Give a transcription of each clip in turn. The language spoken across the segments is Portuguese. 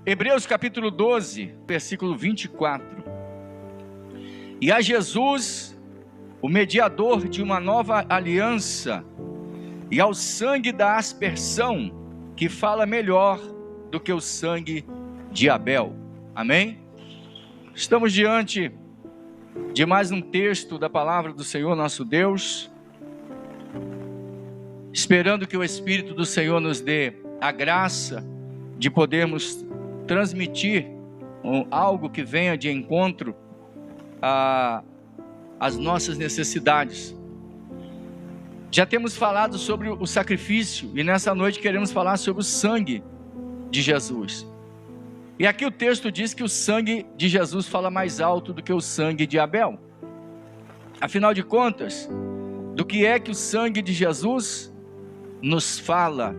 Hebreus capítulo 12, versículo 24. E a Jesus, o mediador de uma nova aliança, e ao sangue da aspersão, que fala melhor do que o sangue de Abel. Amém? Estamos diante de mais um texto da palavra do Senhor nosso Deus, esperando que o Espírito do Senhor nos dê a graça de podermos transmitir algo que venha de encontro às nossas necessidades. Já temos falado sobre o sacrifício e nessa noite queremos falar sobre o sangue de Jesus. E aqui o texto diz que o sangue de Jesus fala mais alto do que o sangue de Abel. Afinal de contas, do que é que o sangue de Jesus nos fala?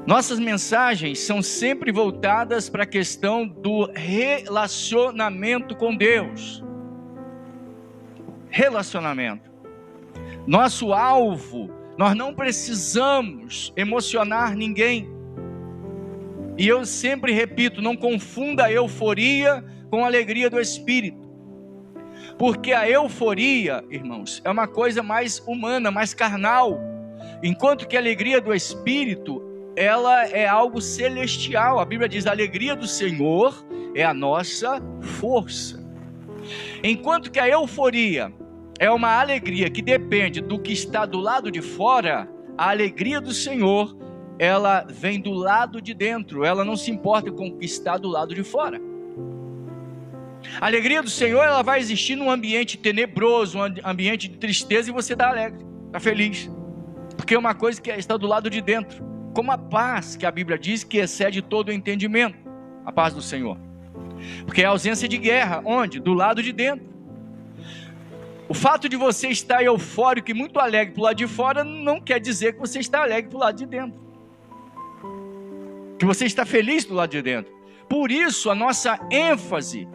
Nossas mensagens são sempre voltadas para a questão do relacionamento com Deus. Relacionamento. Nosso alvo, nós não precisamos emocionar ninguém. E eu sempre repito, não confunda a euforia com a alegria do Espírito. Porque a euforia, irmãos, é uma coisa mais humana, mais carnal. Enquanto que a alegria do Espírito, ela é algo celestial. A Bíblia diz, a alegria do Senhor é a nossa força. Enquanto que a euforia é uma alegria que depende do que está do lado de fora, a alegria do Senhor, ela vem do lado de dentro, ela não se importa com o que está do lado de fora. A alegria do Senhor, ela vai existir num ambiente tenebroso, um ambiente de tristeza, e você está alegre, está feliz, porque é uma coisa que está do lado de dentro, como a paz que a Bíblia diz que excede todo o entendimento, a paz do Senhor, porque é a ausência de guerra, onde? Do lado de dentro. O fato de você estar eufórico e muito alegre para o lado de fora, não quer dizer que você está alegre para o lado de dentro, que você está feliz do lado de dentro. Por isso a nossa ênfase,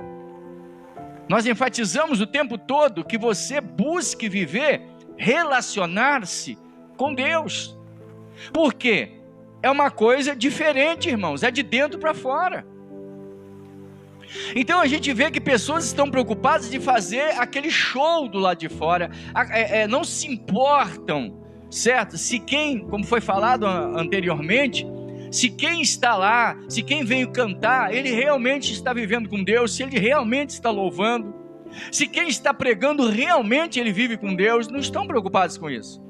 nós enfatizamos o tempo todo que você busque viver, relacionar-se com Deus. Por quê? É uma coisa diferente, irmãos, é de dentro para fora. Então a gente vê que pessoas estão preocupadas de fazer aquele show do lado de fora, não se importam, certo? Se quem, como foi falado anteriormente, se quem está lá, se quem veio cantar, ele realmente está vivendo com Deus, se ele realmente está louvando, se quem está pregando realmente ele vive com Deus, não estão preocupados com isso.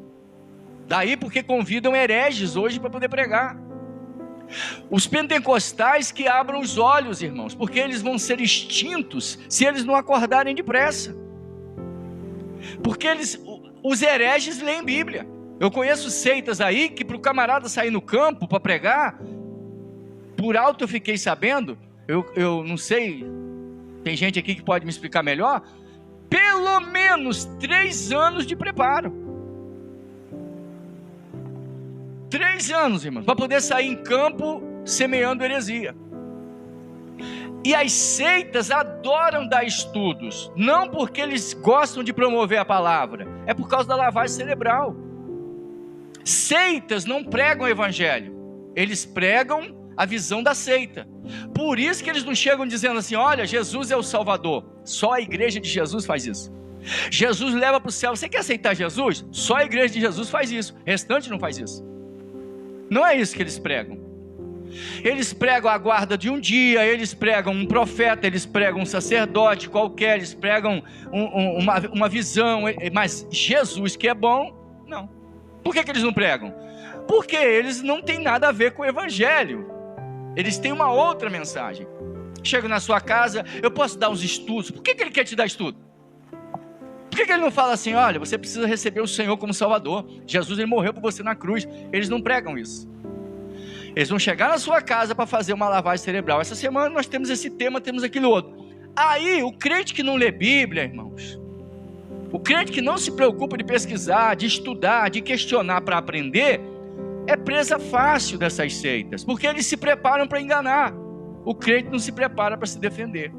Daí porque convidam hereges hoje para poder pregar. Os pentecostais que abram os olhos, irmãos, porque eles vão ser extintos se eles não acordarem depressa. Porque os hereges leem Bíblia. Eu conheço seitas aí que para o camarada sair no campo para pregar, por alto eu fiquei sabendo, eu não sei, tem gente aqui que pode me explicar melhor, pelo menos 3 anos de preparo. 3 anos, irmão, para poder sair em campo semeando heresia. E as seitas adoram dar estudos, não porque eles gostam de promover a palavra, é por causa da lavagem cerebral. Seitas não pregam o evangelho, eles pregam a visão da seita. Por isso que eles não chegam dizendo assim, olha, Jesus é o Salvador. Só a igreja de Jesus faz isso. Jesus leva para o céu. Você quer aceitar Jesus? Só a igreja de Jesus faz isso, o restante não faz isso. Não é isso que eles pregam. Eles pregam a guarda de um dia, eles pregam um profeta, eles pregam um sacerdote qualquer, eles pregam uma visão, mas Jesus que é bom, não. Por que eles não pregam? Porque eles não têm nada a ver com o evangelho. Eles têm uma outra mensagem. Chega na sua casa, eu posso dar uns estudos. Por que ele quer te dar estudo? Por que ele não fala assim, olha, você precisa receber o Senhor como Salvador. Jesus, ele morreu por você na cruz. Eles não pregam isso. Eles vão chegar na sua casa para fazer uma lavagem cerebral. Essa semana nós temos esse tema, temos aquele outro. Aí, o crente que não lê Bíblia, irmãos, o crente que não se preocupa de pesquisar, de estudar, de questionar para aprender, é presa fácil dessas seitas, porque eles se preparam para enganar. O crente não se prepara para se defender.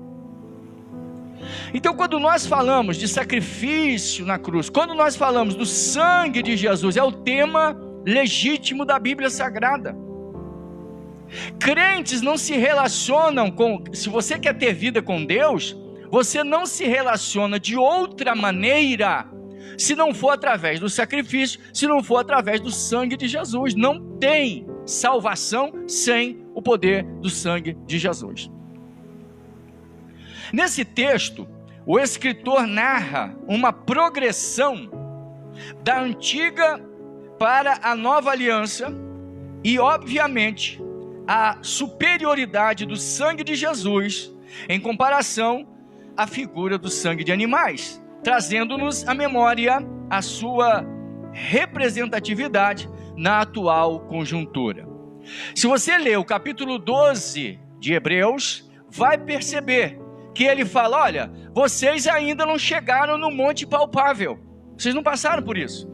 Então, quando nós falamos de sacrifício na cruz, quando nós falamos do sangue de Jesus, é o tema legítimo da Bíblia Sagrada. Crentes não se relacionam com... Se você quer ter vida com Deus, você não se relaciona de outra maneira, se não for através do sacrifício, se não for através do sangue de Jesus. Não tem salvação sem o poder do sangue de Jesus. Nesse texto, o escritor narra uma progressão da antiga para a nova aliança e, obviamente, a superioridade do sangue de Jesus em comparação à figura do sangue de animais, trazendo-nos à memória a sua representatividade na atual conjuntura. Se você ler o capítulo 12 de Hebreus, vai perceber que ele fala: olha, vocês ainda não chegaram no monte palpável, vocês não passaram por isso.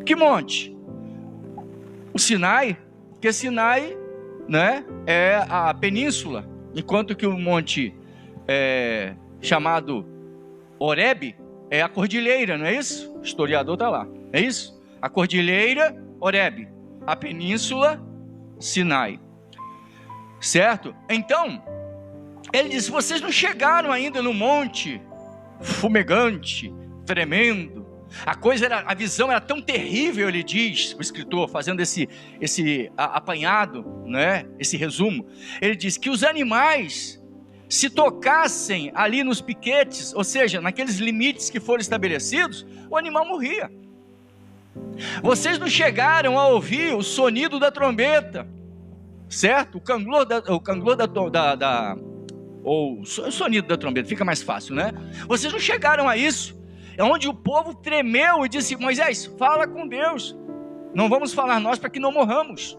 Que monte? O Sinai, porque Sinai, né, é a península, enquanto que o monte chamado Horebe é a cordilheira, não é isso? O historiador está lá, é isso? A cordilheira Horebe, a península Sinai, certo? Então, ele diz: vocês não chegaram ainda no monte fumegante, tremendo. A visão era tão terrível, ele diz, o escritor, fazendo esse apanhado, né? Esse resumo. Ele diz que os animais, se tocassem ali nos piquetes, ou seja, naqueles limites que foram estabelecidos, o animal morria. Vocês não chegaram a ouvir o sonido da trombeta, certo? O sonido da trombeta, fica mais fácil, né? Vocês não chegaram a isso. É onde o povo tremeu e disse: Moisés, fala com Deus, não vamos falar nós para que não morramos.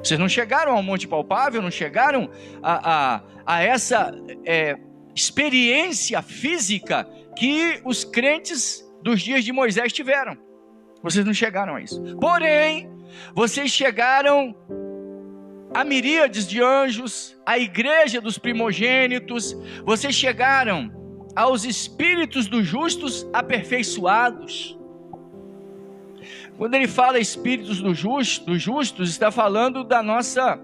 Vocês não chegaram ao monte palpável, não chegaram a essa experiência física que os crentes dos dias de Moisés tiveram. Vocês não chegaram a isso. Porém, vocês chegaram a miríades de anjos, a igreja dos primogênitos, vocês chegaram aos espíritos dos justos aperfeiçoados. Quando ele fala espíritos dos justos, está falando da nossa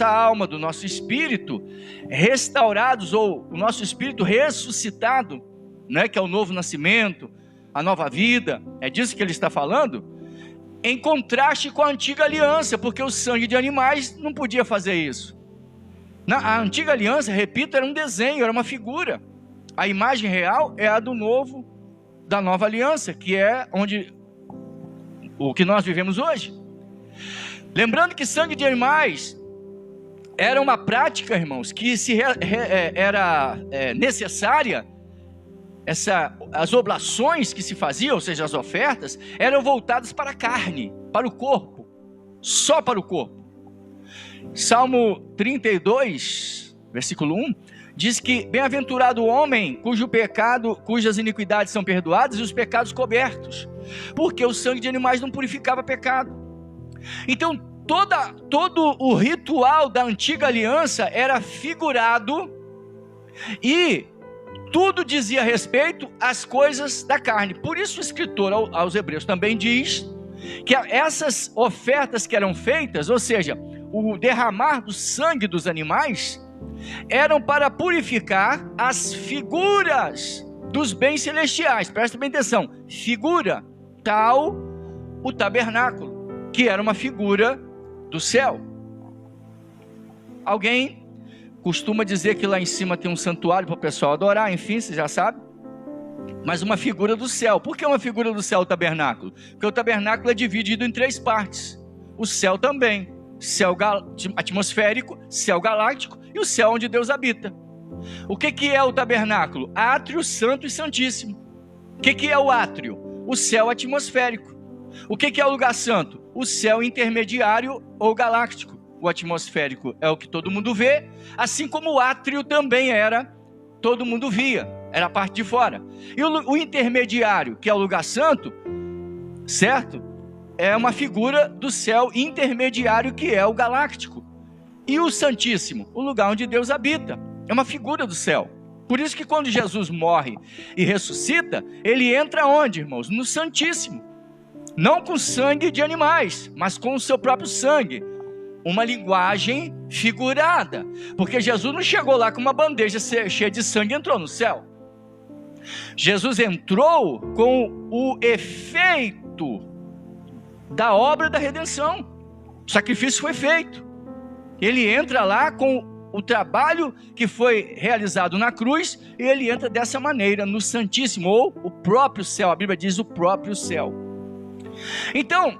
alma, do nosso espírito restaurados, ou o nosso espírito ressuscitado, né, que é o novo nascimento, a nova vida. É disso que ele está falando, em contraste com a antiga aliança, porque o sangue de animais não podia fazer isso. A antiga aliança, repito, era um desenho, era uma figura. A imagem real é a da nova aliança, que é o que nós vivemos hoje. Lembrando que sangue de animais era uma prática, irmãos, que era necessária. As oblações que se faziam, ou seja, as ofertas, eram voltadas para a carne, para o corpo, só para o corpo. Salmo 32, versículo 1, diz que bem-aventurado o homem cujas iniquidades são perdoadas e os pecados cobertos, porque o sangue de animais não purificava pecado. Então, todo o ritual da antiga aliança era figurado e tudo dizia respeito às coisas da carne. Por isso o escritor aos Hebreus também diz que essas ofertas que eram feitas, ou seja, o derramar do sangue dos animais, eram para purificar as figuras dos bens celestiais. Presta bem atenção, figura tal o tabernáculo, que era uma figura do céu. Alguém costuma dizer que lá em cima tem um santuário para o pessoal adorar, enfim, você já sabe. Mas uma figura do céu. Por que uma figura do céu, o tabernáculo? Porque o tabernáculo é dividido em 3 partes. O céu também. Céu atmosférico, céu galáctico e o céu onde Deus habita. O que é o tabernáculo? Átrio, santo e santíssimo. O que é o átrio? O céu atmosférico. O que é o lugar santo? O céu intermediário ou galáctico. O atmosférico é o que todo mundo vê, assim como o átrio também todo mundo via, era a parte de fora. E o intermediário, que é o lugar santo, certo? É uma figura do céu intermediário, que é o galáctico. E o santíssimo, o lugar onde Deus habita, é uma figura do céu. Por isso que quando Jesus morre e ressuscita, ele entra onde, irmãos? No santíssimo. Não com sangue de animais, mas com o seu próprio sangue. uma linguagem figurada, porque Jesus não chegou lá com uma bandeja cheia de sangue e entrou no céu. Jesus entrou com o efeito da obra da redenção. O sacrifício foi feito. Ele entra lá com o trabalho que foi realizado na cruz, e ele entra dessa maneira no Santíssimo, ou o próprio céu. A Bíblia diz o próprio céu. Então,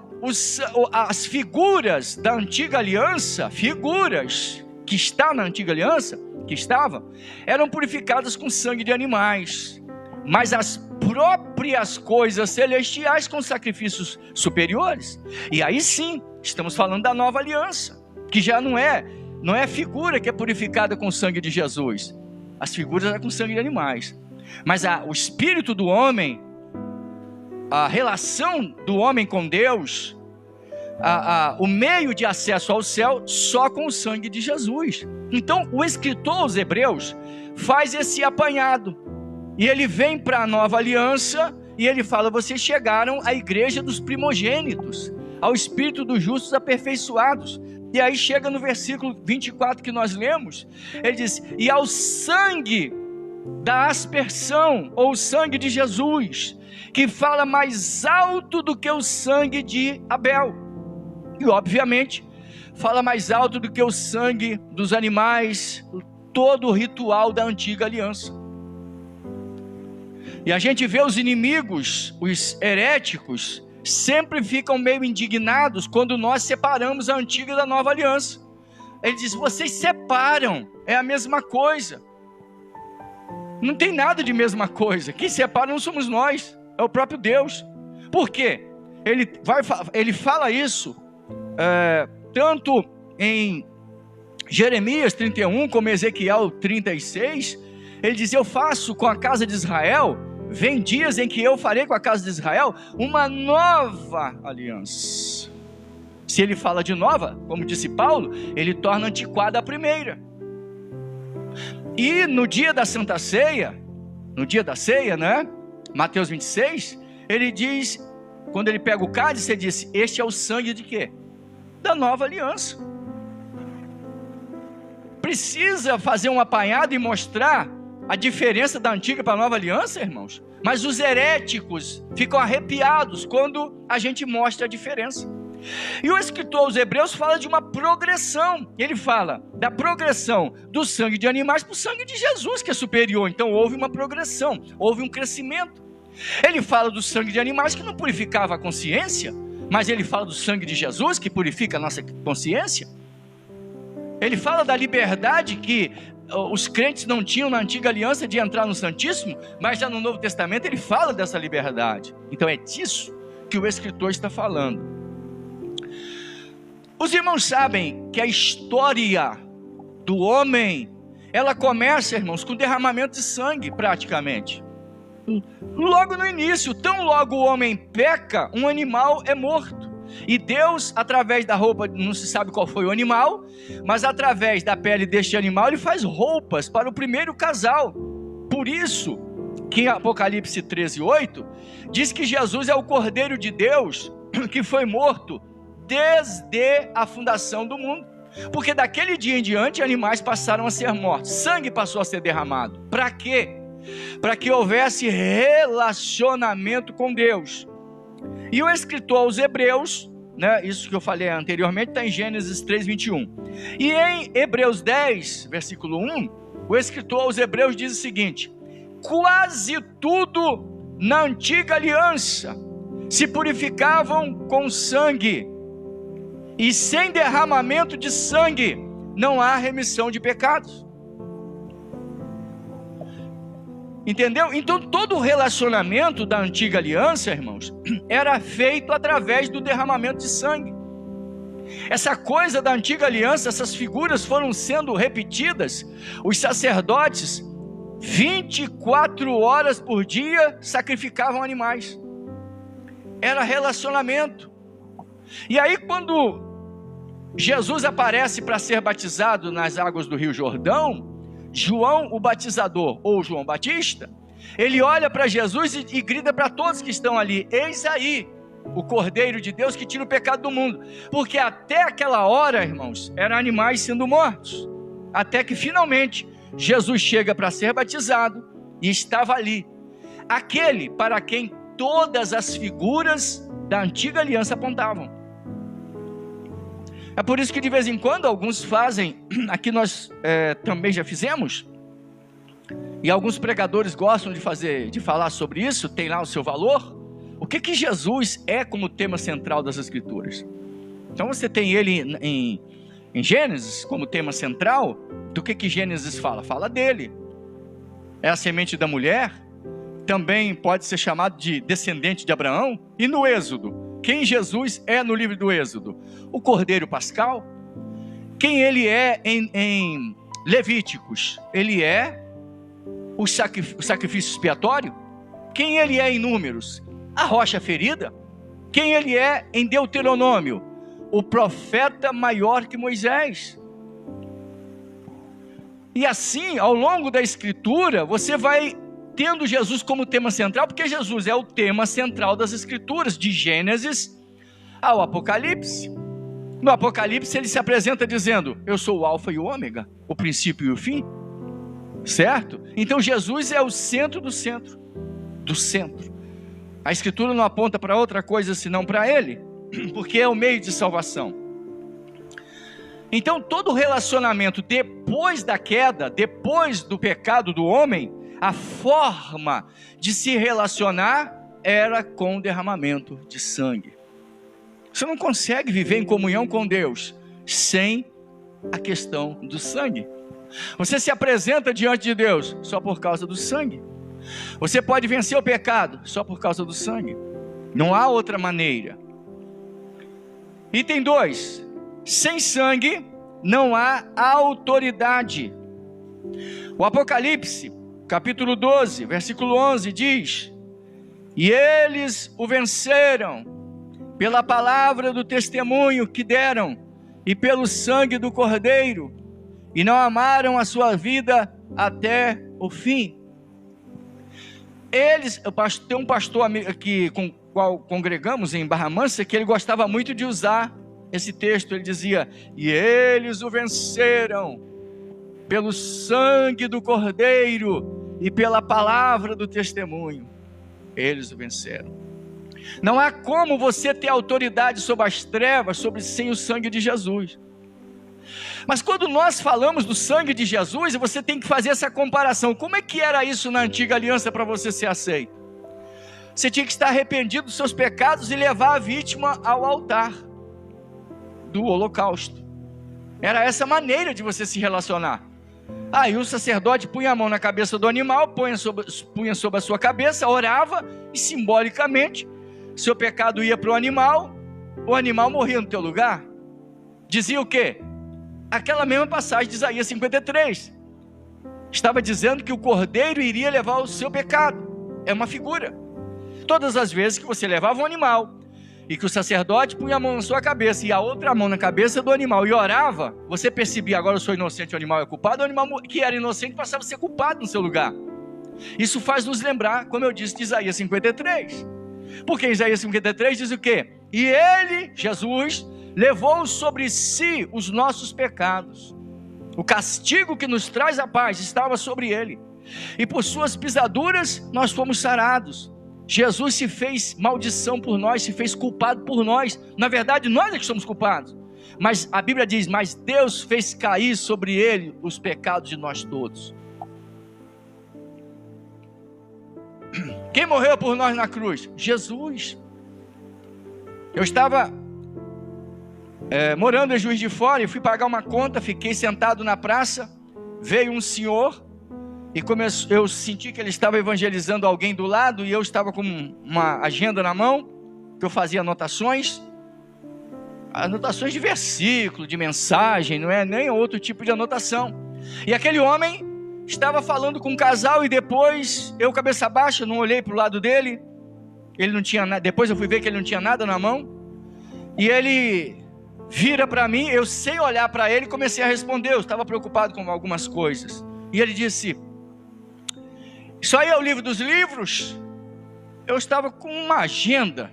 as figuras da antiga aliança, figuras que estão na antiga aliança, que estavam, eram purificadas com sangue de animais, mas as próprias coisas celestiais com sacrifícios superiores. E aí sim, estamos falando da nova aliança, que já não é figura que é purificada com o sangue de Jesus. As figuras é com sangue de animais, mas o espírito do homem, a relação do homem com Deus, o meio de acesso ao céu, só com o sangue de Jesus. Então o escritor aos Hebreus faz esse apanhado, e ele vem para a nova aliança, e ele fala: vocês chegaram à igreja dos primogênitos, ao espírito dos justos aperfeiçoados. E aí chega no versículo 24 que nós lemos, ele diz: e ao sangue da aspersão, ou sangue de Jesus, que fala mais alto do que o sangue de Abel, e obviamente fala mais alto do que o sangue dos animais, todo o ritual da antiga aliança. E a gente vê os inimigos, os heréticos, sempre ficam meio indignados quando nós separamos a antiga da nova aliança. Ele diz: vocês separam, é a mesma coisa. Não tem nada de mesma coisa. Quem separa não somos nós, é o próprio Deus. Por quê? Ele fala isso tanto em Jeremias 31 como Ezequiel 36. Ele diz: eu faço com a casa de Israel, vem dias em que eu farei com a casa de Israel uma nova aliança. Se ele fala de nova, como disse Paulo, ele torna antiquada a primeira. E no dia da Santa Ceia, né? Mateus 26, ele diz, quando ele pega o cálice, ele diz: este é o sangue de quê? Da nova aliança. Precisa fazer um apanhado e mostrar a diferença da antiga para a nova aliança, irmãos? Mas os heréticos ficam arrepiados quando a gente mostra a diferença. E o escritor aos Hebreus fala de uma progressão. Ele fala da progressão do sangue de animais para o sangue de Jesus, que é superior. Então houve uma progressão, houve um crescimento. Ele fala do sangue de animais, que não purificava a consciência, mas ele fala do sangue de Jesus, que purifica a nossa consciência. Ele fala da liberdade que os crentes não tinham na antiga aliança de entrar no Santíssimo, mas já no Novo Testamento ele fala dessa liberdade. Então é disso que o escritor está falando. Os irmãos sabem que a história do homem, ela começa, irmãos, com derramamento de sangue, praticamente. Logo no início, tão logo o homem peca, um animal é morto. E Deus, através da roupa, não se sabe qual foi o animal, mas através da pele deste animal, ele faz roupas para o primeiro casal. Por isso que em Apocalipse 13:8, diz que Jesus é o Cordeiro de Deus, que foi morto desde a fundação do mundo. Porque daquele dia em diante, animais passaram a ser mortos, sangue passou a ser derramado. Para quê? Para que houvesse relacionamento com Deus. E o escritor aos Hebreus, né, isso que eu falei anteriormente, está em Gênesis 3:21. E em Hebreus 10, versículo 1, o escritor aos Hebreus diz o seguinte: quase tudo na antiga aliança se purificavam com sangue, e sem derramamento de sangue não há remissão de pecados. Entendeu? Então todo o relacionamento da antiga aliança, irmãos, era feito através do derramamento de sangue. Essa coisa da antiga aliança, essas figuras foram sendo repetidas. Os sacerdotes 24 horas por dia sacrificavam animais. Era relacionamento. E aí quando Jesus aparece para ser batizado nas águas do Rio Jordão, João o batizador, ou João Batista, ele olha para Jesus e grita para todos que estão ali: eis aí o Cordeiro de Deus que tira o pecado do mundo. Porque até aquela hora, irmãos, eram animais sendo mortos. Até que finalmente Jesus chega para ser batizado e estava ali. Aquele para quem todas as figuras da antiga aliança apontavam. É por isso que de vez em quando alguns fazem, aqui nós também já fizemos, e alguns pregadores gostam de falar sobre isso, tem lá o seu valor. O que Jesus é como tema central das Escrituras? Então você tem ele em Gênesis como tema central. Do que Gênesis fala? Fala dele. É a semente da mulher, também pode ser chamado de descendente de Abraão. E no Êxodo, quem Jesus é no livro do Êxodo? O Cordeiro Pascal. Quem ele é em Levíticos? Ele é o sacrifício expiatório. Quem ele é em Números? A rocha ferida. Quem ele é em Deuteronômio? O profeta maior que Moisés. E assim, ao longo da Escritura, você vai tendo Jesus como tema central, porque Jesus é o tema central das Escrituras, de Gênesis ao Apocalipse. No Apocalipse ele se apresenta dizendo: eu sou o alfa e o ômega, o princípio e o fim. Certo? Então Jesus é o centro do centro, do centro. A Escritura não aponta para outra coisa senão para ele, porque é o meio de salvação. Então todo relacionamento depois da queda, depois do pecado do homem, a forma de se relacionar era com o derramamento de sangue. Você não consegue viver em comunhão com Deus sem a questão do sangue. Você se apresenta diante de Deus só por causa do sangue. Você pode vencer o pecado só por causa do sangue. Não há outra maneira. Item 2. Sem sangue não há autoridade. O Apocalipse, capítulo 12, versículo 11 diz: e eles o venceram pela palavra do testemunho que deram e pelo sangue do Cordeiro, e não amaram a sua vida até o fim. Tem um pastor aqui com o qual congregamos em Barra Mansa, que ele gostava muito de usar esse texto. Ele dizia: e eles o venceram pelo sangue do Cordeiro e pela palavra do testemunho. Eles o venceram. Não há como você ter autoridade sobre as trevas sem o sangue de Jesus. Mas quando nós falamos do sangue de Jesus, você tem que fazer essa comparação. Como é que era isso na antiga aliança para você ser aceito? Você tinha que estar arrependido dos seus pecados e levar a vítima ao altar do holocausto. Era essa maneira de você se relacionar. Aí o sacerdote punha a mão na cabeça do animal, punha sobre a sua cabeça, orava, e simbolicamente seu pecado ia para o animal morria no teu lugar. Dizia o quê? Aquela mesma passagem de Isaías 53. Estava dizendo que o cordeiro iria levar o seu pecado. É uma figura. Todas as vezes que você levava um animal e que o sacerdote punha a mão na sua cabeça e a outra mão na cabeça do animal e orava, você percebia: agora eu sou inocente, o animal é culpado. O animal que era inocente passava a ser culpado no seu lugar. Isso faz nos lembrar, como eu disse, de Isaías 53. Porque Isaías 53 diz o quê? E ele, Jesus, levou sobre si os nossos pecados. O castigo que nos traz a paz estava sobre ele. E por suas pisaduras nós fomos sarados. Jesus se fez maldição por nós, se fez culpado por nós. Na verdade, nós é que somos culpados. Mas a Bíblia diz: mas Deus fez cair sobre ele os pecados de nós todos. Quem morreu por nós na cruz? Jesus. Eu estava morando em Juiz de Fora e fui pagar uma conta, fiquei sentado na praça, veio um senhor e eu senti que ele estava evangelizando alguém do lado, e eu estava com uma agenda na mão, que eu fazia anotações de versículo, de mensagem, não é nem outro tipo de anotação. E aquele homem estava falando com um casal, e depois eu, cabeça baixa, não olhei para o lado dele. Ele não tinha nada. Depois eu fui ver que ele não tinha nada na mão, e ele vira para mim, eu sem olhar para ele comecei a responder. Eu estava preocupado com algumas coisas, e ele disse: isso aí é o livro dos livros? Eu estava com uma agenda,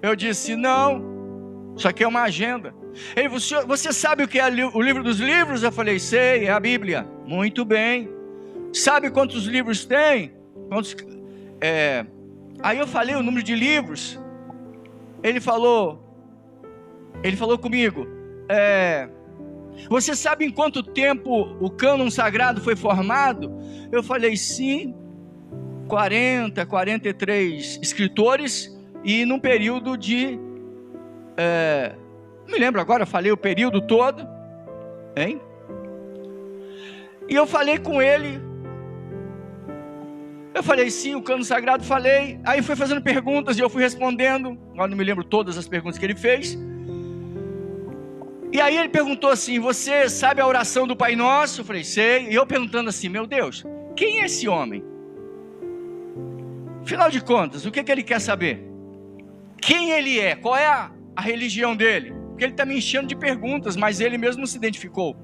Eu disse: não, isso aqui é uma agenda. Ele falou: você sabe o que é o livro dos livros? Eu falei: sei, é a Bíblia. Muito bem. Sabe quantos livros tem? Aí eu falei o número de livros. Ele falou comigo: você sabe em quanto tempo o cânon sagrado foi formado? Eu falei: sim, 43 escritores, e num período de... não me lembro agora, eu falei o período todo, hein? E eu falei com ele, eu falei: sim, o cânon sagrado, falei. Aí foi fazendo perguntas e eu fui respondendo. Agora não me lembro todas as perguntas que ele fez. E aí ele perguntou assim: você sabe a oração do Pai Nosso? Eu falei: sei. E eu perguntando assim: meu Deus, quem é esse homem? Afinal de contas, o que ele quer saber? Quem ele é? Qual é a religião dele? Porque ele está me enchendo de perguntas, mas ele mesmo não se identificou,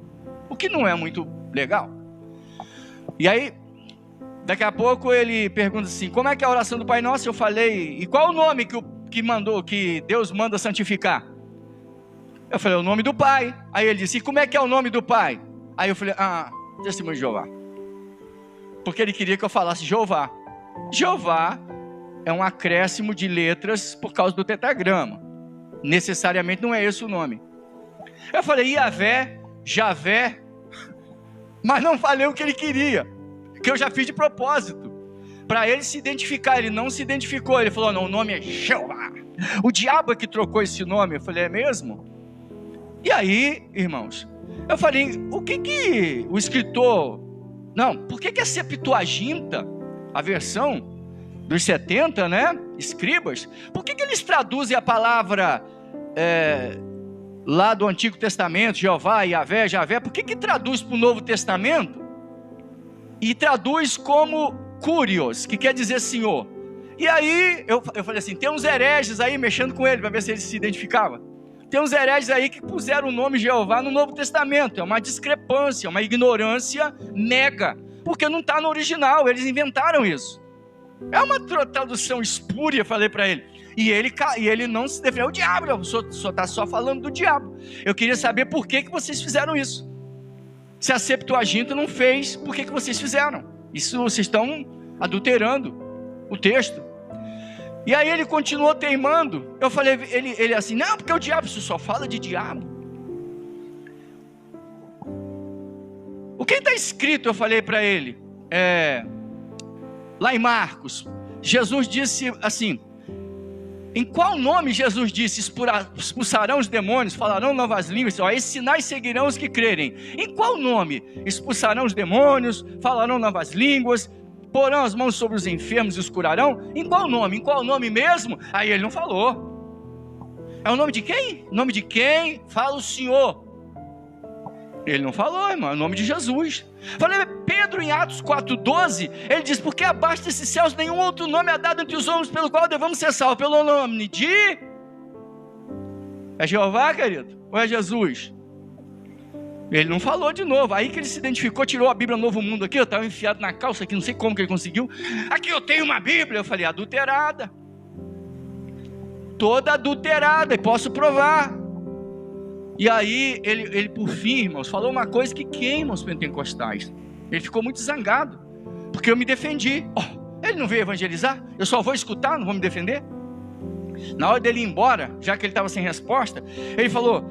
o que não é muito legal. E aí, daqui a pouco ele pergunta assim: como é que é a oração do Pai Nosso? Eu falei: e qual o nome que Deus manda santificar? Eu falei: o nome do Pai. Aí ele disse: e como é que é o nome do Pai? Aí eu falei: Testemunho de Jeová. Porque ele queria que eu falasse Jeová. Jeová é um acréscimo de letras por causa do tetragrama. Necessariamente não é esse o nome. Eu falei: Iavé, Javé. Mas não falei o que ele queria, que eu já fiz de propósito, para ele se identificar. Ele não se identificou. Ele falou: não, o nome é Jeová. O diabo é que trocou esse nome. Eu falei: é mesmo? E aí, irmãos, eu falei: o que o escritor... Não, por que a Septuaginta, a versão dos 70, né, escribas, por que eles traduzem a palavra lá do Antigo Testamento, Jeová, Iavé, Javé, por que traduz para o Novo Testamento e traduz como Curios, que quer dizer Senhor? E aí eu falei assim: tem uns hereges aí, mexendo com ele para ver se ele se identificava. Tem uns hereges aí que puseram o nome Jeová no Novo Testamento. É uma discrepância, uma ignorância mega, porque não está no original, eles inventaram isso. É uma tradução espúria, falei para ele. E ele não se defendeu: o diabo, o senhor está só falando do diabo. Eu queria saber por que vocês fizeram isso. Se a Septuaginta não fez, por que vocês fizeram? Isso vocês estão adulterando o texto. E aí ele continuou teimando. Eu falei, ele assim: não, porque o diabo, isso só fala de diabo. O que está escrito, eu falei para ele, lá em Marcos, Jesus disse assim: em qual nome Jesus disse expulsarão os demônios, falarão novas línguas, esses sinais seguirão os que crerem? Em qual nome expulsarão os demônios, falarão novas línguas, porão as mãos sobre os enfermos e os curarão? Em qual nome? Em qual nome mesmo? Aí ele não falou. É o nome de quem? Nome de quem? Fala o Senhor. Ele não falou, irmão, é o nome de Jesus. Falei: Pedro, em Atos 4,12, ele diz: porque abaixo desses céus nenhum outro nome é dado entre os homens pelo qual devemos ser salvos. Pelo nome de... é Jeová, querido? Ou é Jesus? Ele não falou de novo. Aí que ele se identificou, tirou a Bíblia Novo Mundo aqui, eu estava enfiado na calça aqui, não sei como que ele conseguiu. Aqui eu tenho uma Bíblia. Eu falei: adulterada. Toda adulterada, e posso provar. E aí, ele por fim, irmãos, falou uma coisa que queima os pentecostais. Ele ficou muito zangado, porque eu me defendi. Ele não veio evangelizar? Eu só vou escutar, não vou me defender? Na hora dele ir embora, já que ele estava sem resposta, ele falou: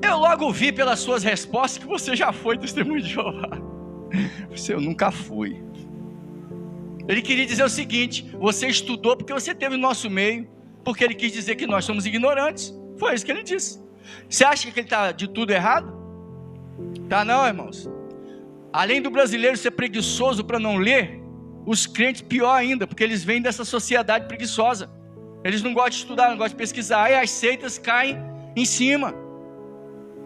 eu logo vi pelas suas respostas que você já foi testemunho de Jeová. Eu nunca fui. Ele queria dizer o seguinte: você estudou porque você teve no nosso meio, porque ele quis dizer que nós somos ignorantes. Foi isso que ele disse. Você acha que ele está de tudo errado? Tá não, irmãos. Além do brasileiro ser preguiçoso para não ler, os crentes pior ainda, porque eles vêm dessa sociedade preguiçosa. Eles não gostam de estudar, não gostam de pesquisar, aí as seitas caem em cima.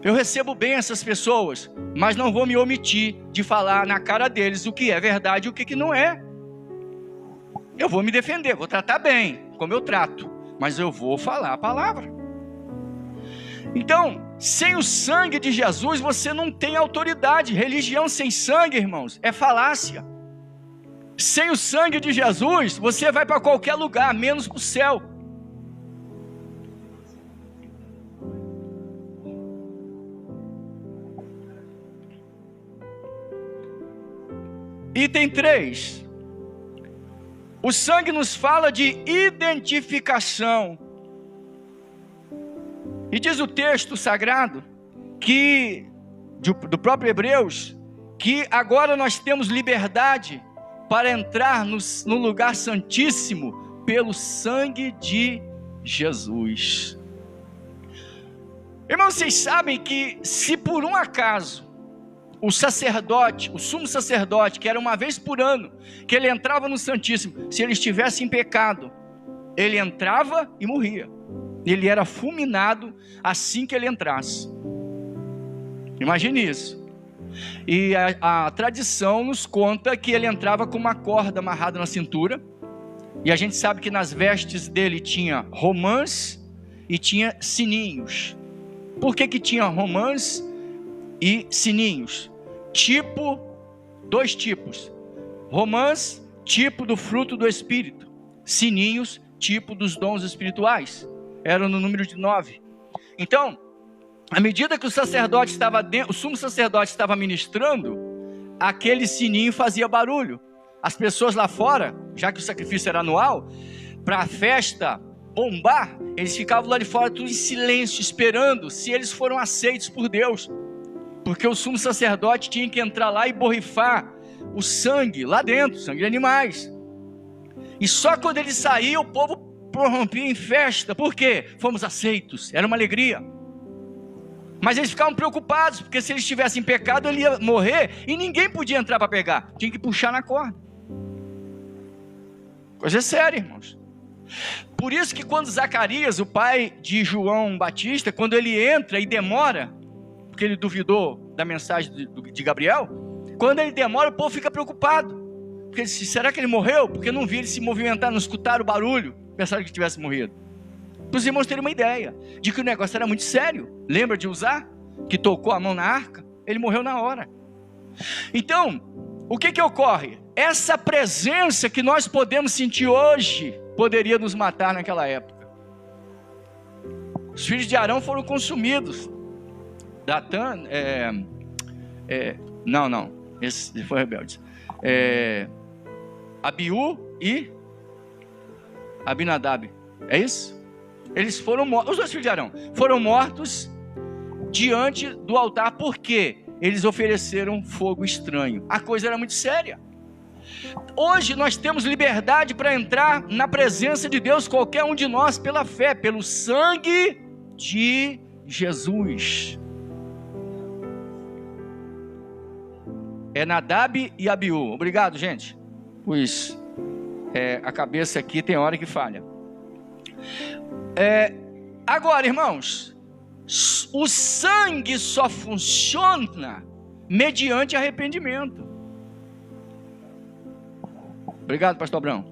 Eu recebo bem essas pessoas, mas não vou me omitir de falar na cara deles o que é verdade e o que não é. Eu vou me defender, vou tratar bem, como eu trato, mas eu vou falar a palavra. Então, sem o sangue de Jesus, você não tem autoridade. Religião sem sangue, irmãos, é falácia. Sem o sangue de Jesus, você vai para qualquer lugar, menos para o céu. Item 3. O sangue nos fala de identificação. E diz o texto sagrado, do próprio Hebreus, que agora nós temos liberdade para entrar no lugar santíssimo pelo sangue de Jesus. Irmãos, vocês sabem que se por um acaso o sacerdote, o sumo sacerdote, que era uma vez por ano, que ele entrava no Santíssimo, se ele estivesse em pecado, ele entrava e morria. Ele era fulminado assim que ele entrasse. Imagine isso. E a tradição nos conta que ele entrava com uma corda amarrada na cintura, e a gente sabe que nas vestes dele tinha romãs e tinha sininhos. Por que tinha romãs e sininhos? Dois tipos. Romãs, tipo do fruto do Espírito. Sininhos, tipo dos dons espirituais. Eram no número de 9. Então, à medida que o sumo sacerdote estava ministrando, aquele sininho fazia barulho. As pessoas lá fora, já que o sacrifício era anual, para a festa bombar, eles ficavam lá de fora tudo em silêncio, esperando se eles foram aceitos por Deus. Porque o sumo sacerdote tinha que entrar lá e borrifar o sangue lá dentro, sangue de animais. E só quando ele saía, o povo prorrompia em festa. Por quê? Fomos aceitos, era uma alegria. Mas eles ficavam preocupados, porque se eles estivessem em pecado, ele ia morrer e ninguém podia entrar para pegar. Tinha que puxar na corda. Coisa séria, irmãos. Por isso que quando Zacarias, o pai de João Batista, quando ele entra e demora, porque ele duvidou da mensagem de Gabriel, quando ele demora, o povo fica preocupado. Porque ele disse, será que ele morreu? Porque não vi ele se movimentar, não escutaram o barulho, pensaram que tivesse morrido. Para os irmãos terem uma ideia de que o negócio era muito sério. Lembra de Uzá, que tocou a mão na arca? Ele morreu na hora. Então, o que ocorre? Essa presença que nós podemos sentir hoje, poderia nos matar naquela época. Os filhos de Arão foram consumidos. Datã, esse foi rebelde. Abiú e Abinadab, é isso? Eles foram mortos, os dois filhos de Arão foram mortos diante do altar, porque eles ofereceram fogo estranho. A coisa era muito séria. Hoje nós temos liberdade para entrar na presença de Deus, qualquer um de nós, pela fé, pelo sangue de Jesus. É Nadab e Abiú. Obrigado, gente. Pois a cabeça aqui tem hora que falha. Agora, irmãos, o sangue só funciona mediante arrependimento. Obrigado, pastor Abraão.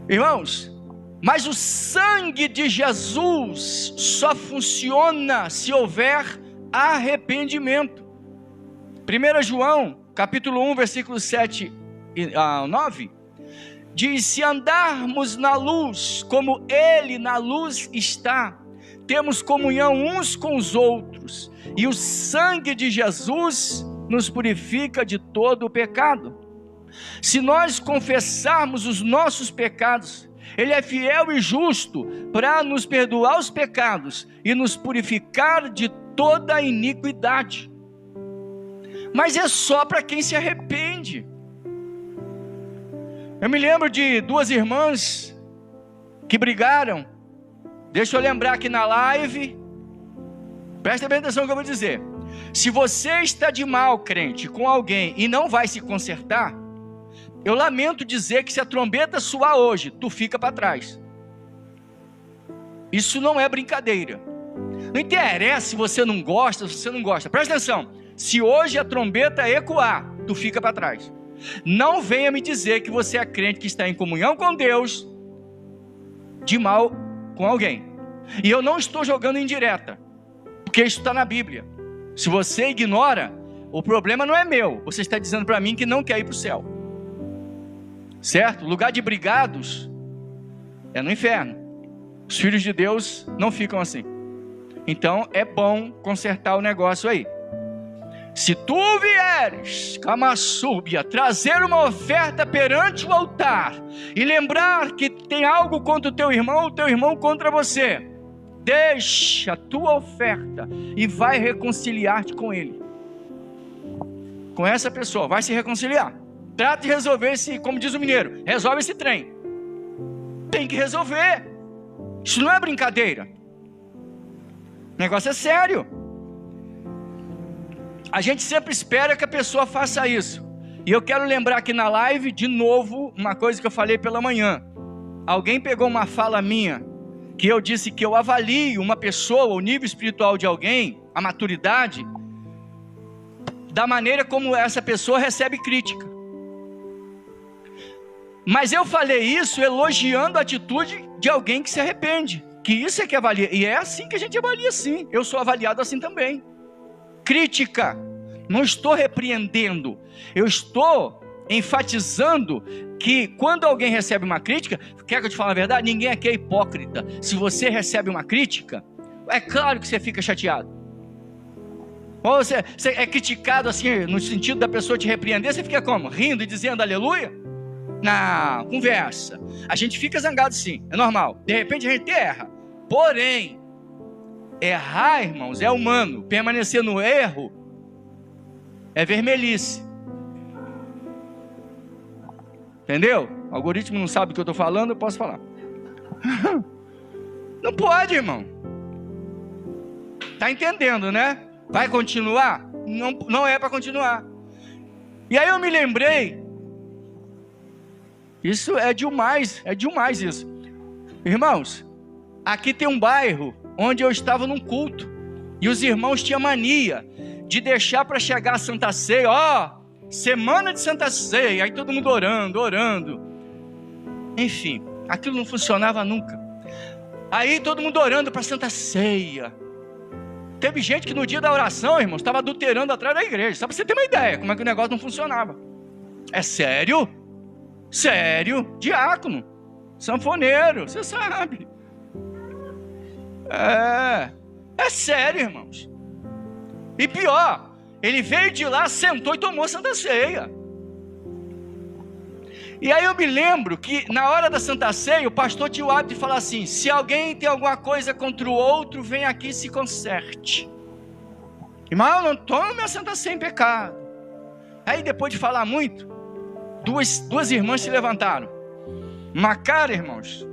Irmãos, mas o sangue de Jesus só funciona se houver arrependimento. 1 João, capítulo 1, versículos 7 a 9, diz, se andarmos na luz, como Ele na luz está, temos comunhão uns com os outros, e o sangue de Jesus nos purifica de todo o pecado. Se nós confessarmos os nossos pecados, Ele é fiel e justo para nos perdoar os pecados e nos purificar de toda a iniquidade. Mas é só para quem se arrepende. Eu me lembro de duas irmãs que brigaram. Deixa eu lembrar aqui na live. Presta bem atenção no que eu vou dizer. Se você está de mal, crente, com alguém e não vai se consertar, eu lamento dizer que se a trombeta soar hoje, tu fica para trás. Isso não é brincadeira. Não interessa se você não gosta, se você não gosta. Presta atenção. Se hoje a trombeta ecoar, tu fica para trás. Não venha me dizer que você é crente que está em comunhão com Deus, de mal com alguém. E eu não estou jogando indireta, porque isso está na Bíblia. Se você ignora, o problema não é meu. Você está dizendo para mim que não quer ir para o céu. Certo? Lugar de brigados é no inferno. Os filhos de Deus não ficam assim. Então é bom consertar o negócio aí. Se tu vieres, Camassúbia, trazer uma oferta perante o altar e lembrar que tem algo contra o teu irmão contra você, deixa a tua oferta e vai reconciliar-te com ele. Com essa pessoa, vai se reconciliar. Trata de resolver esse, como diz o mineiro, resolve esse trem. Tem que resolver. Isso não é brincadeira. O negócio é sério. A gente sempre espera que a pessoa faça isso. E eu quero lembrar aqui na live, de novo, uma coisa que eu falei pela manhã. Alguém pegou uma fala minha, que eu disse que eu avalio uma pessoa, o nível espiritual de alguém, a maturidade, da maneira como essa pessoa recebe crítica. Mas eu falei isso elogiando a atitude de alguém que se arrepende. Que isso é que avalia. E é assim que a gente avalia, sim. Eu sou avaliado assim também. Crítica, não estou repreendendo, eu estou enfatizando que quando alguém recebe uma crítica, quer que eu te fale a verdade? Ninguém aqui é hipócrita. Se você recebe uma crítica, é claro que você fica chateado. Ou você é criticado assim, no sentido da pessoa te repreender, você fica como? Rindo e dizendo aleluia? Não, conversa. A gente fica zangado sim, é normal. De repente a gente erra. Porém, errar, irmãos, é humano. Permanecer no erro é vermelhice. Entendeu? O algoritmo não sabe o que eu estou falando, eu posso falar. Não pode, irmão. Tá entendendo, né? Vai continuar? Não é para continuar. E aí eu me lembrei. Isso é demais isso. Irmãos, aqui tem um bairro onde eu estava num culto, e os irmãos tinham mania de deixar para chegar a Santa Ceia, semana de Santa Ceia, aí todo mundo orando, enfim, aquilo não funcionava nunca. Aí todo mundo orando para Santa Ceia. Teve gente que no dia da oração, irmãos, estava adulterando atrás da igreja, só para você ter uma ideia, como é que o negócio não funcionava. É sério? Sério, diácono, sanfoneiro, você sabe. É sério, irmãos. E pior, ele veio de lá, sentou e tomou Santa Ceia. E aí eu me lembro que na hora da Santa Ceia, o pastor tinha o hábito de falar assim: se alguém tem alguma coisa contra o outro, vem aqui e se conserte. Irmão, não tome a Santa Ceia em pecado. Aí depois de falar muito, duas irmãs se levantaram. Uma cara, irmãos,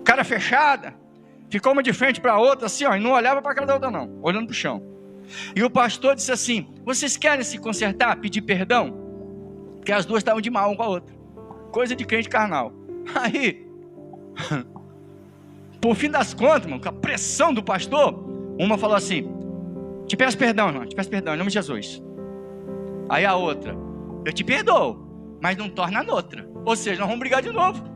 cara fechada, ficou uma de frente para a outra assim, e não olhava para a cara da outra não, olhando para o chão. E o pastor disse assim: vocês querem se consertar, pedir perdão? Porque as duas estavam de mal uma com a outra, coisa de crente carnal. Aí, por fim das contas, irmão, com a pressão do pastor, uma falou assim: te peço perdão, irmão, te peço perdão, em nome de Jesus. Aí a outra: eu te perdoo, mas não torna noutra. Ou seja, nós vamos brigar de novo.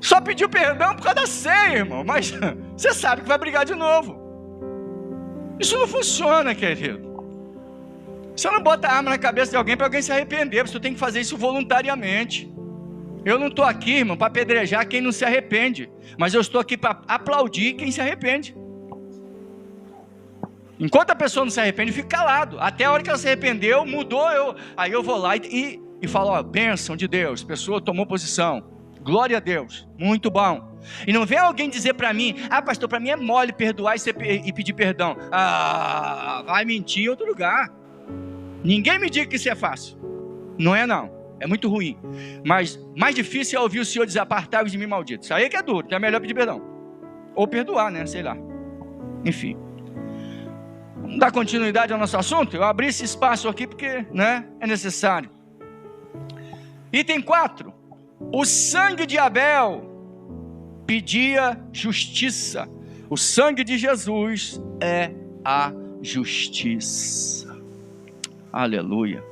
Só pediu perdão por causa da ceia, irmão, mas você sabe que vai brigar de novo. Isso não funciona, querido. Você não bota a arma na cabeça de alguém para alguém se arrepender. Você tem que fazer isso voluntariamente. Eu não estou aqui, irmão, para apedrejar quem não se arrepende, mas eu estou aqui para aplaudir quem se arrepende. Enquanto a pessoa não se arrepende, fica calado. Até a hora que ela se arrependeu, mudou, aí eu vou lá e falo: bênção de Deus, a pessoa tomou posição, glória a Deus, muito bom. E não vem alguém dizer para mim: pastor, para mim é mole perdoar e pedir perdão. Vai mentir em outro lugar. Ninguém me diga que isso é fácil. Não é não, é muito ruim. Mas mais difícil é ouvir o Senhor dizer: apartai-vos de mim, malditos. Isso aí é que é duro, então é melhor pedir perdão. Ou perdoar, né, sei lá. Enfim. Vamos dar continuidade ao nosso assunto? Eu abri esse espaço aqui porque, né, é necessário. Item 4. O sangue de Abel pedia justiça. O sangue de Jesus é a justiça. Aleluia.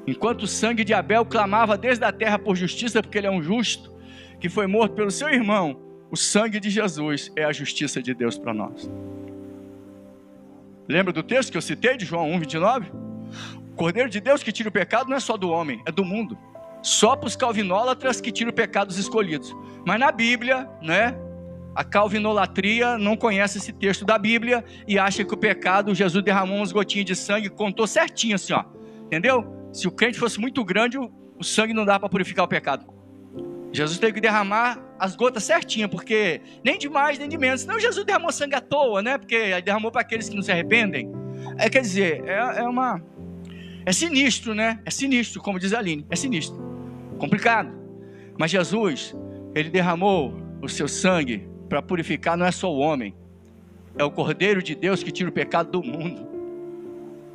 Enquanto o sangue de Abel clamava desde a terra por justiça, porque ele é um justo, que foi morto pelo seu irmão, o sangue de Jesus é a justiça de Deus para nós. Lembra do texto que eu citei de João 1:29? O Cordeiro de Deus que tira o pecado não é só do homem, é do mundo. Só para os calvinólatras que tiram o pecado dos escolhidos. Mas na Bíblia, né, A calvinolatria não conhece esse texto da Bíblia e acha que o pecado, Jesus derramou umas gotinhas de sangue, contou certinho assim, ó. Entendeu? Se o crente fosse muito grande, o sangue não dá para purificar o pecado. Jesus teve que derramar as gotas certinho, porque nem de mais nem de menos. Senão Jesus derramou sangue à toa, né? Porque derramou para aqueles que não se arrependem. Quer dizer, é sinistro, né? É sinistro, como diz a Aline, é sinistro, complicado. Mas Jesus, ele derramou o seu sangue para purificar, não é só o homem, é o Cordeiro de Deus que tira o pecado do mundo.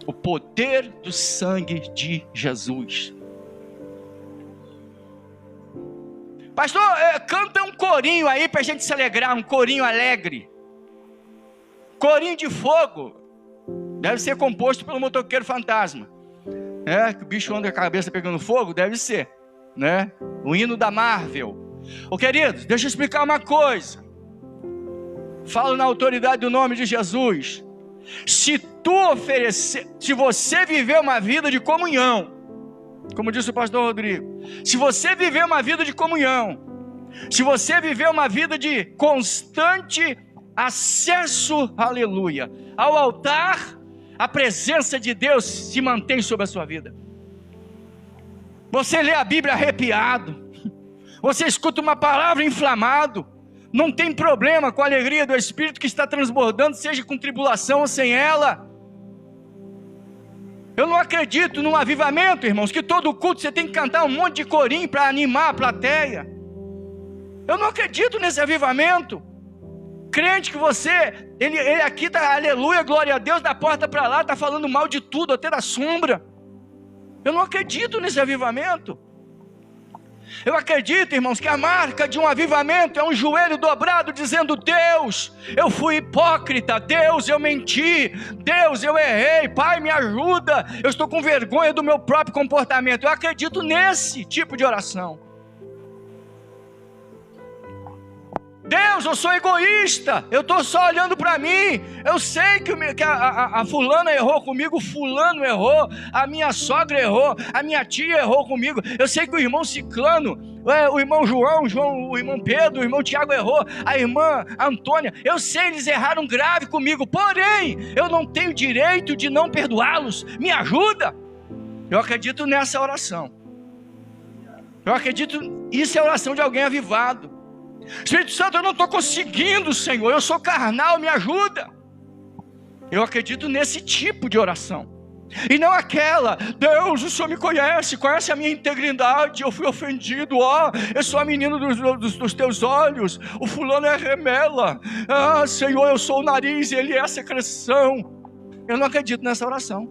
O poder do sangue de Jesus. Pastor, canta um corinho aí para a gente se alegrar, um corinho alegre. Corinho de fogo. Deve ser composto pelo motoqueiro fantasma. Que o bicho anda com a cabeça pegando fogo, deve ser. Né? O hino da Marvel. Queridos, deixa eu explicar uma coisa. Falo na autoridade do nome de Jesus. Se você viver uma vida de comunhão, como disse o pastor Rodrigo, se você viver uma vida de comunhão, se você viver uma vida de constante acesso, aleluia, ao altar, a presença de Deus se mantém sobre a sua vida. Você lê a Bíblia arrepiado, você escuta uma palavra inflamado, não tem problema com a alegria do Espírito que está transbordando, seja com tribulação ou sem ela. Eu não acredito num avivamento, irmãos, que todo culto você tem que cantar um monte de corinho para animar a plateia. Eu não acredito nesse avivamento. Crente que você, ele aqui está, aleluia, glória a Deus, da porta para lá, está falando mal de tudo, até da sombra. Eu não acredito nesse avivamento. Eu acredito, irmãos, que a marca de um avivamento é um joelho dobrado dizendo: Deus, eu fui hipócrita, Deus, eu menti, Deus, eu errei, Pai, me ajuda, eu estou com vergonha do meu próprio comportamento. Eu acredito nesse tipo de oração. Deus, eu sou egoísta, eu estou só olhando para mim, eu sei que a fulana errou comigo, o fulano errou, a minha sogra errou, a minha tia errou comigo, eu sei que o irmão Ciclano, o irmão João, o irmão Pedro, o irmão Tiago errou, a irmã Antônia, eu sei, eles erraram grave comigo, porém, eu não tenho direito de não perdoá-los, me ajuda. Eu acredito nessa oração, eu acredito, isso é a oração de alguém avivado. Espírito Santo, eu não estou conseguindo, Senhor, eu sou carnal, me ajuda. Eu acredito nesse tipo de oração, e não aquela: Deus, o Senhor me conhece a minha integridade, eu fui ofendido, eu sou a menina dos teus olhos, o fulano é remela, Senhor, eu sou o nariz e ele é a secreção. Eu não acredito nessa oração.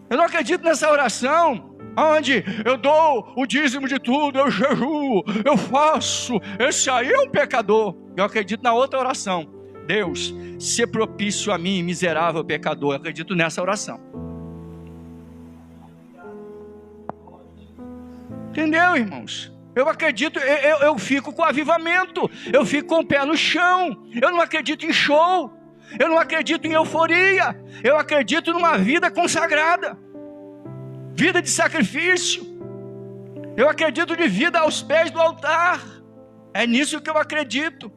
Eu não acredito nessa oração onde eu dou o dízimo de tudo, eu jejuo, eu faço. Esse aí é um pecador. Eu acredito na outra oração: Deus, se propício a mim, miserável pecador. Eu acredito nessa oração. Entendeu, irmãos? Eu acredito, eu fico com avivamento, eu fico com o pé no chão. Eu não acredito em show, eu não acredito em euforia, eu acredito numa vida consagrada, vida de sacrifício. Eu acredito de vida aos pés do altar. É nisso que eu acredito.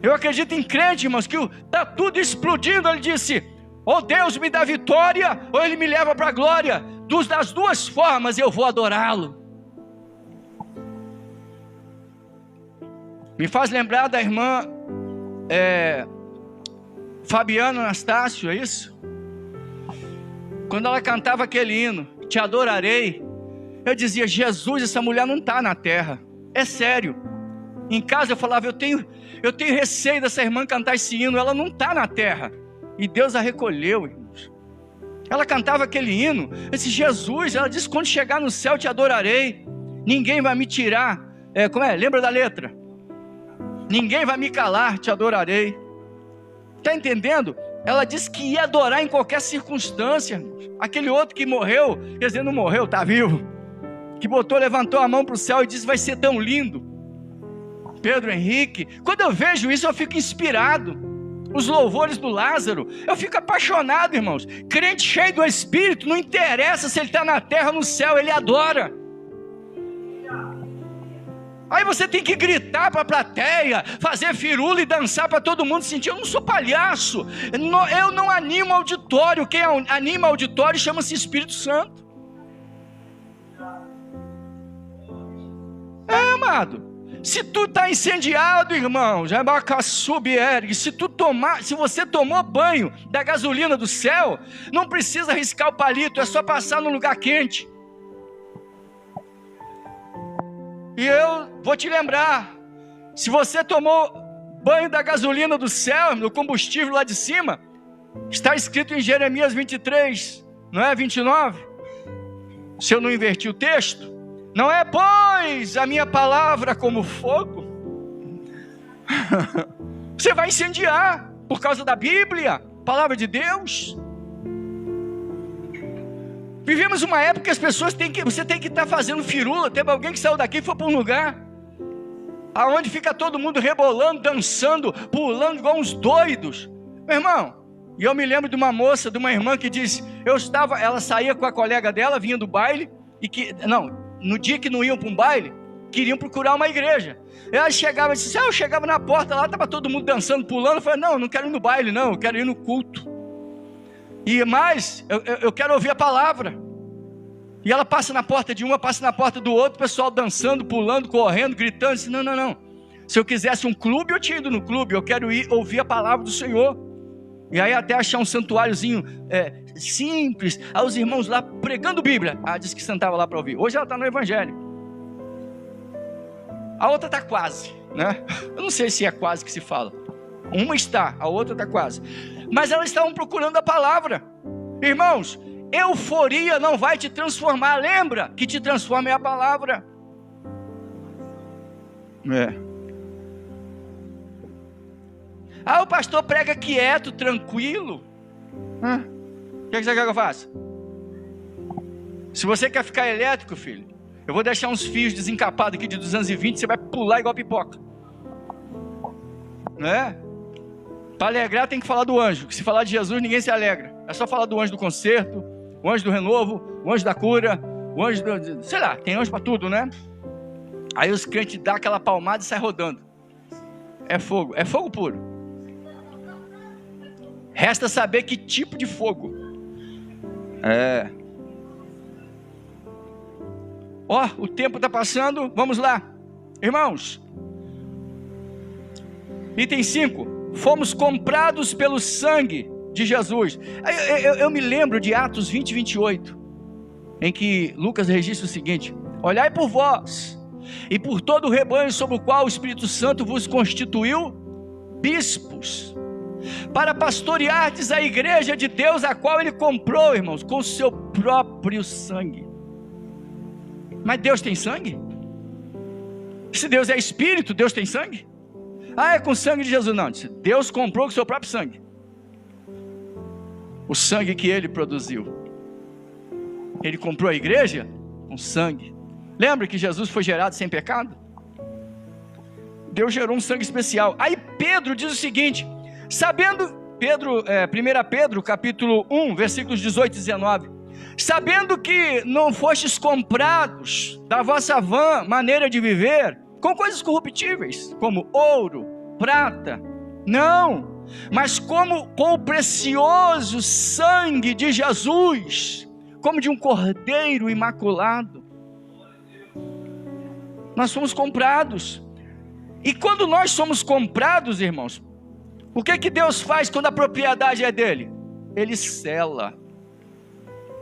Eu acredito em crente, irmãos, que está tudo explodindo. Ele disse: ou Deus me dá vitória, ou Ele me leva para a glória. Das duas formas eu vou adorá-lo. Me faz lembrar da irmã Fabiana Anastácio, é isso? Quando ela cantava aquele hino, Te Adorarei, eu dizia: Jesus, essa mulher não está na terra. É sério. Em casa eu falava: eu tenho receio dessa irmã cantar esse hino, ela não está na terra. E Deus a recolheu, irmãos. Ela cantava aquele hino, esse Jesus, ela disse: quando chegar no céu te adorarei, ninguém vai me tirar, lembra da letra? Ninguém vai me calar, te adorarei. Está entendendo? Ela disse que ia adorar em qualquer circunstância, irmãos. Aquele outro que morreu, quer dizer, não morreu, está vivo, que levantou a mão para o céu e disse: vai ser tão lindo. Pedro Henrique, quando eu vejo isso eu fico inspirado. Os louvores do Lázaro, eu fico apaixonado, irmãos. Crente cheio do Espírito, não interessa se ele está na terra ou no céu, ele adora. Aí você tem que gritar para a plateia, fazer firula e dançar para todo mundo sentir. Eu não sou palhaço, eu não animo auditório. Quem anima auditório chama-se Espírito Santo. Amado, se tu está incendiado, irmão, se você tomou banho da gasolina do céu, não precisa riscar o palito, é só passar num lugar quente. E eu vou te lembrar, se você tomou banho da gasolina do céu, do combustível lá de cima, está escrito em Jeremias 23, não é 29? Se eu não inverti o texto, não é, pois, a minha palavra como fogo? Você vai incendiar por causa da Bíblia, palavra de Deus. Vivemos uma época que as pessoas você tem que estar fazendo firula. Teve alguém que saiu daqui e foi para um lugar aonde fica todo mundo rebolando, dançando, pulando igual uns doidos. Meu irmão, e eu me lembro de uma moça, de uma irmã que disse, ela saía com a colega dela, vinha do baile, no dia que não iam para um baile, queriam procurar uma igreja. Ela chegava e disse, eu chegava na porta lá, estava todo mundo dançando, pulando. Eu falei, não quero ir no baile não, eu quero ir no culto. E mais, eu quero ouvir a palavra. E ela passa na porta de uma, passa na porta do outro, o pessoal dançando, pulando, correndo, gritando. Disse, não. Se eu quisesse um clube, eu tinha ido no clube. Eu quero ir ouvir a palavra do Senhor. E aí até achar um santuáriozinho simples. Aí os irmãos lá pregando Bíblia. Disse que sentava lá para ouvir. Hoje ela está no Evangelho. A outra está quase, né? Eu não sei se é quase que se fala. Uma está, a outra está quase. Mas elas estavam procurando a palavra. Irmãos, euforia não vai te transformar. Lembra que te transforma é a palavra. O pastor prega quieto, tranquilo. O que você quer que eu faça? Se você quer ficar elétrico, filho, eu vou deixar uns fios desencapados aqui de 220, você vai pular igual pipoca. Para alegrar tem que falar do anjo. Se falar de Jesus, ninguém se alegra. É só falar do anjo do conserto, o anjo do renovo, o anjo da cura, o anjo do... sei lá, tem anjo para tudo, né? Aí os crentes dão aquela palmada e saem rodando. É fogo puro. Resta saber que tipo de fogo. O tempo está passando, vamos lá. Irmãos, item 5. Fomos comprados pelo sangue de Jesus. Eu me lembro de Atos 20, 28, em que Lucas registra o seguinte: olhai por vós e por todo o rebanho sobre o qual o Espírito Santo vos constituiu bispos, para pastoreardes a igreja de Deus, a qual Ele comprou, irmãos, com o seu próprio sangue. Mas Deus tem sangue? Se Deus é Espírito, Deus tem sangue? É com o sangue de Jesus. Não, Deus comprou com o seu próprio sangue. O sangue que Ele produziu. Ele comprou a igreja com sangue. Lembra que Jesus foi gerado sem pecado? Deus gerou um sangue especial. Aí Pedro diz o seguinte, sabendo, 1 Pedro capítulo 1, versículos 18 e 19, sabendo que não fostes comprados da vossa vã maneira de viver, com coisas corruptíveis, como ouro, prata, não, mas como com o precioso sangue de Jesus, como de um cordeiro imaculado. Nós somos comprados. E quando nós somos comprados, irmãos, o que Deus faz quando a propriedade é dele? Ele sela.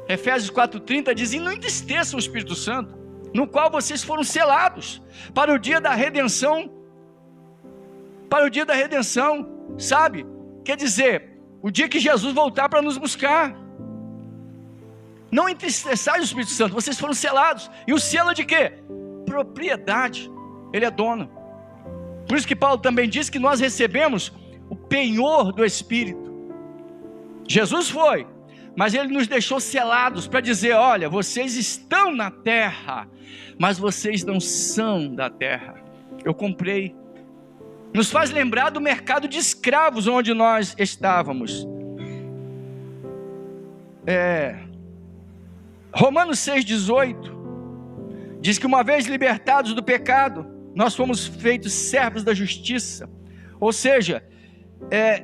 Efésios 4,30 diz, e não entristeçam o Espírito Santo, no qual vocês foram selados, para o dia da redenção, sabe? Quer dizer, o dia que Jesus voltar para nos buscar. Não entristeçais o Espírito Santo, vocês foram selados. E o selo é de quê? Propriedade. Ele é dono. Por isso que Paulo também diz que nós recebemos o penhor do Espírito. Jesus foi, mas Ele nos deixou selados para dizer, olha, vocês estão na terra, mas vocês não são da terra. Eu comprei. Nos faz lembrar do mercado de escravos onde nós estávamos. Romanos 6,18 diz que uma vez libertados do pecado, nós fomos feitos servos da justiça, ou seja,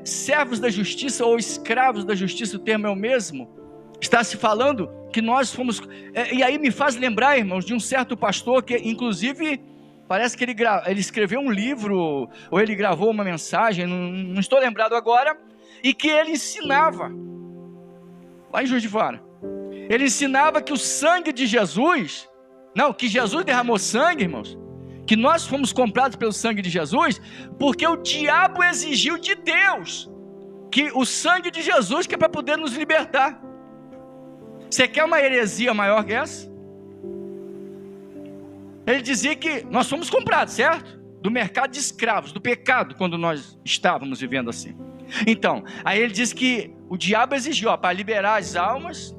servos da justiça ou escravos da justiça, o termo é o mesmo. Está se falando que nós fomos... e aí me faz lembrar, irmãos, de um certo pastor que, inclusive, parece que ele escreveu um livro, ou ele gravou uma mensagem, não estou lembrado agora, e que ele ensinava, lá em Juiz de Fora, ele ensinava que o sangue de Jesus, que Jesus derramou sangue, irmãos, que nós fomos comprados pelo sangue de Jesus, porque o diabo exigiu de Deus, que o sangue de Jesus, que é para poder nos libertar. Você quer uma heresia maior que essa? Ele dizia que nós fomos comprados, certo? Do mercado de escravos, do pecado, quando nós estávamos vivendo assim. Então, aí ele diz que o diabo exigiu, para liberar as almas,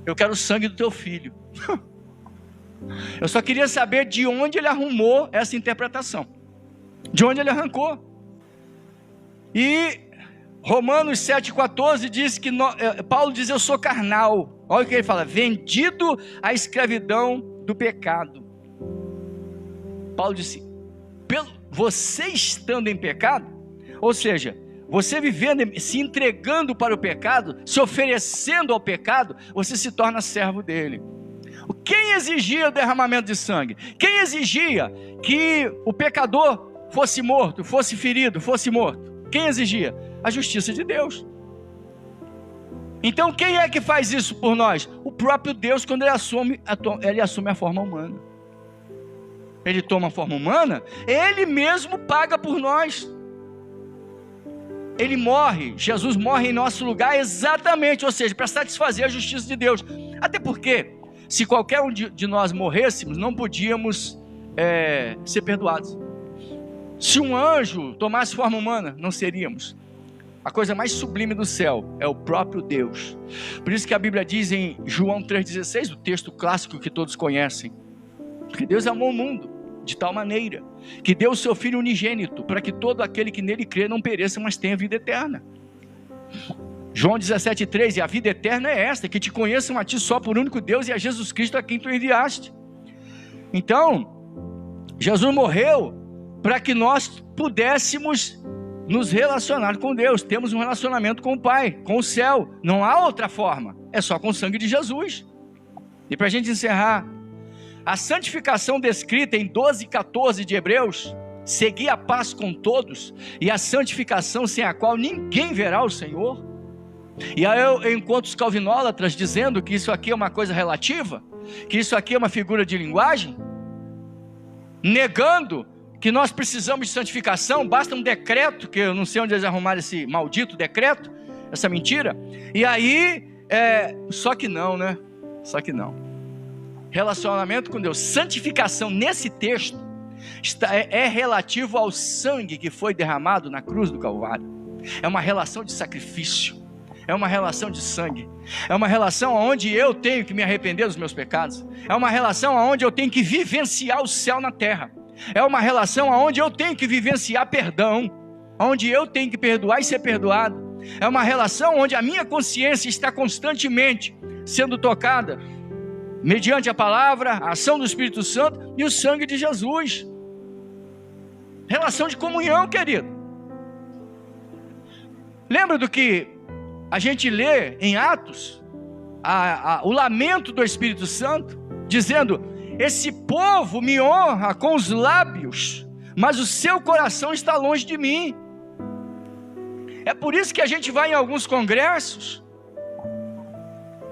eu quero o sangue do teu filho. Eu só queria saber de onde ele arrumou essa interpretação. De onde ele arrancou. E Romanos 7,14 diz que Paulo diz, eu sou carnal. Olha o que ele fala, vendido à escravidão do pecado. Paulo disse, você estando em pecado, ou seja, você vivendo, se entregando para o pecado, se oferecendo ao pecado, você se torna servo dele. Quem exigia o derramamento de sangue? Quem exigia que o pecador fosse morto, fosse ferido, fosse morto? Quem exigia? A justiça de Deus. Então quem é que faz isso por nós? O próprio Deus, quando ele assume a forma humana. Ele toma a forma humana, ele mesmo paga por nós. Ele morre, Jesus morre em nosso lugar exatamente, ou seja, para satisfazer a justiça de Deus. Até porque, se qualquer um de nós morrêssemos, não podíamos ser perdoados. Se um anjo tomasse forma humana, não seríamos. A coisa mais sublime do céu é o próprio Deus. Por isso que a Bíblia diz em João 3,16, o texto clássico que todos conhecem, que Deus amou o mundo de tal maneira, que deu o seu Filho unigênito, para que todo aquele que nele crê não pereça, mas tenha vida eterna. João 17,3, e a vida eterna é esta, que te conheçam a ti só por único Deus, e a Jesus Cristo a quem tu enviaste. Então, Jesus morreu para que nós pudéssemos nos relacionar com Deus, temos um relacionamento com o Pai, com o céu, não há outra forma, é só com o sangue de Jesus. E para a gente encerrar, a santificação descrita em 12,14 de Hebreus, seguir a paz com todos, e a santificação sem a qual ninguém verá o Senhor. E aí eu encontro os calvinólatras dizendo que isso aqui é uma coisa relativa, que isso aqui é uma figura de linguagem, negando que nós precisamos de santificação, basta um decreto, que eu não sei onde eles arrumaram esse maldito decreto, essa mentira, e aí, só que não, né? Só que não. Relacionamento com Deus, santificação nesse texto, é relativo ao sangue que foi derramado na cruz do Calvário, é uma relação de sacrifício, é uma relação de sangue, é uma relação onde eu tenho que me arrepender dos meus pecados, é uma relação onde eu tenho que vivenciar o céu na terra, é uma relação onde eu tenho que vivenciar perdão, onde eu tenho que perdoar e ser perdoado, é uma relação onde a minha consciência está constantemente sendo tocada, mediante a palavra, a ação do Espírito Santo e o sangue de Jesus, relação de comunhão, querido. Lembra do que a gente lê em Atos, o lamento do Espírito Santo, dizendo, esse povo me honra com os lábios, mas o seu coração está longe de mim. É por isso que a gente vai em alguns congressos,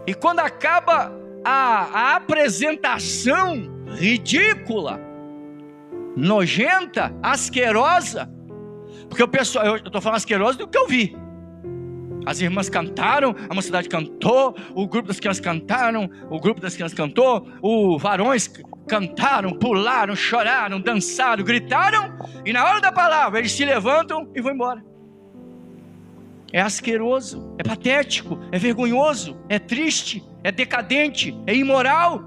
e quando acaba a apresentação ridícula, nojenta, asquerosa, porque o pessoal, eu estou falando asquerosa do que eu vi. As irmãs cantaram, a mocidade cantou, o grupo das crianças cantaram, o grupo das crianças cantou, os varões cantaram, pularam, choraram, dançaram, gritaram, e na hora da palavra eles se levantam e vão embora. É asqueroso, é patético, é vergonhoso, é triste, é decadente, é imoral.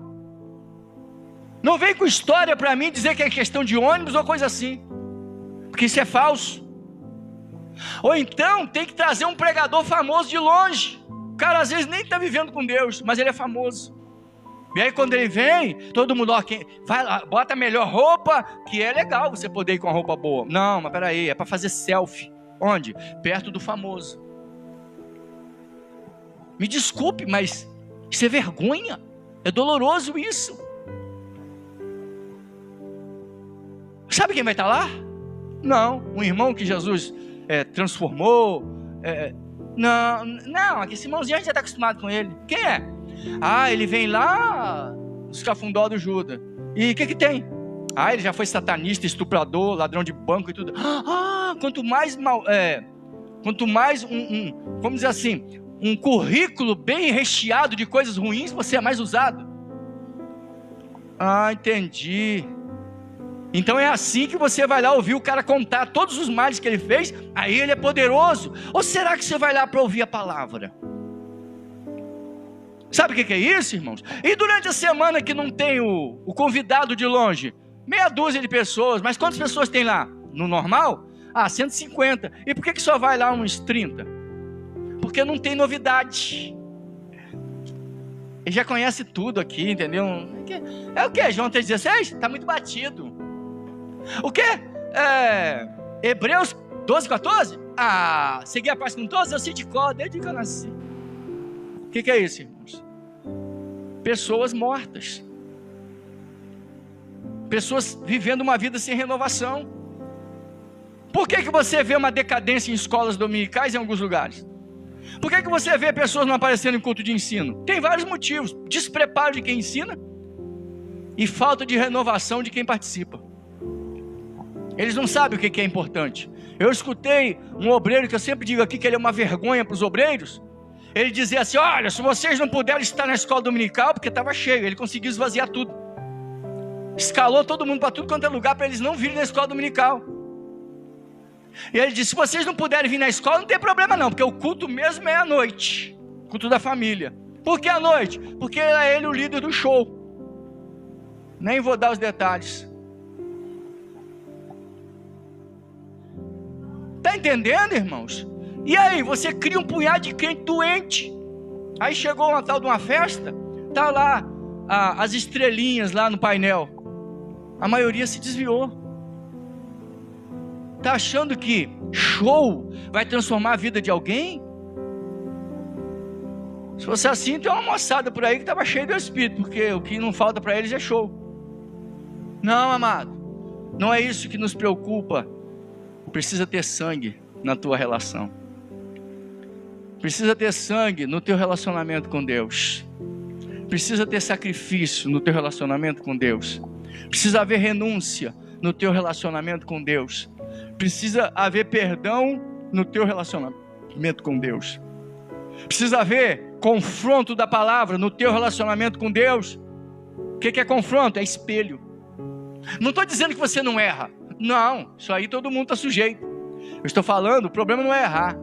Não vem com história para mim dizer que é questão de ônibus ou coisa assim, porque isso é falso. Ou então tem que trazer um pregador famoso de longe. O cara às vezes nem está vivendo com Deus, mas ele é famoso. E aí quando ele vem, todo mundo, ó, vai lá, bota a melhor roupa, que é legal você poder ir com a roupa boa. Não, mas peraí, é para fazer selfie. Onde? Perto do famoso. Me desculpe, mas isso é vergonha. É doloroso isso. Sabe quem vai estar lá? Não, um irmão que Jesus transformou. Não, aqui esse irmãozinho a gente já está acostumado com ele. Quem é? Ele vem lá dos cafundó do Judas. E o que tem? Ele já foi satanista, estuprador, ladrão de banco e tudo. Quanto mais vamos dizer assim, um currículo bem recheado de coisas ruins, você é mais usado. Entendi. Então é assim que você vai lá ouvir o cara contar todos os males que ele fez, aí ele é poderoso? Ou será que você vai lá para ouvir a palavra? Sabe o que é isso, irmãos? E durante a semana que não tem o convidado de longe, meia dúzia de pessoas, mas quantas pessoas tem lá? No normal? 150. E por que só vai lá uns 30? Porque não tem novidade. Ele já conhece tudo aqui, entendeu? É o que? João 3,16? Está muito batido. O que? Hebreus 12,14? Seguir a paz com todos, eu sei de cor, desde que eu nasci. O que é isso, irmãos? Pessoas mortas. Pessoas vivendo uma vida sem renovação. Por que você vê uma decadência em escolas dominicais em alguns lugares? Por que você vê pessoas não aparecendo em culto de ensino? Tem vários motivos. Despreparo de quem ensina e falta de renovação de quem participa. Eles não sabem o que é importante. Eu escutei um obreiro, que eu sempre digo aqui que ele é uma vergonha para os obreiros. Ele dizia assim: olha, se vocês não puderem estar na escola dominical, porque estava cheio, ele conseguiu esvaziar tudo. Escalou todo mundo para tudo quanto é lugar, para eles não virem na escola dominical. E ele disse: se vocês não puderem vir na escola, não tem problema não, porque o culto mesmo é à noite, culto da família. Por que à noite? Porque é ele o líder do show. Nem vou dar os detalhes. Está entendendo, irmãos? E aí, você cria um punhado de crente doente. Aí chegou uma tal de uma festa, tá lá as estrelinhas lá no painel. A maioria se desviou. Tá achando que show vai transformar a vida de alguém? Se fosse assim, tem uma moçada por aí que estava cheia do Espírito, porque o que não falta para eles é show. Não, amado, não é isso que nos preocupa. Precisa ter sangue na tua relação. Precisa ter sangue no teu relacionamento com Deus. Precisa ter sacrifício no teu relacionamento com Deus. Precisa haver renúncia no teu relacionamento com Deus. Precisa haver perdão no teu relacionamento com Deus. Precisa haver confronto da palavra no teu relacionamento com Deus. O que é confronto? É espelho. Não estou dizendo que você não erra. Não, isso aí todo mundo está sujeito. Eu estou falando, o problema não é errar.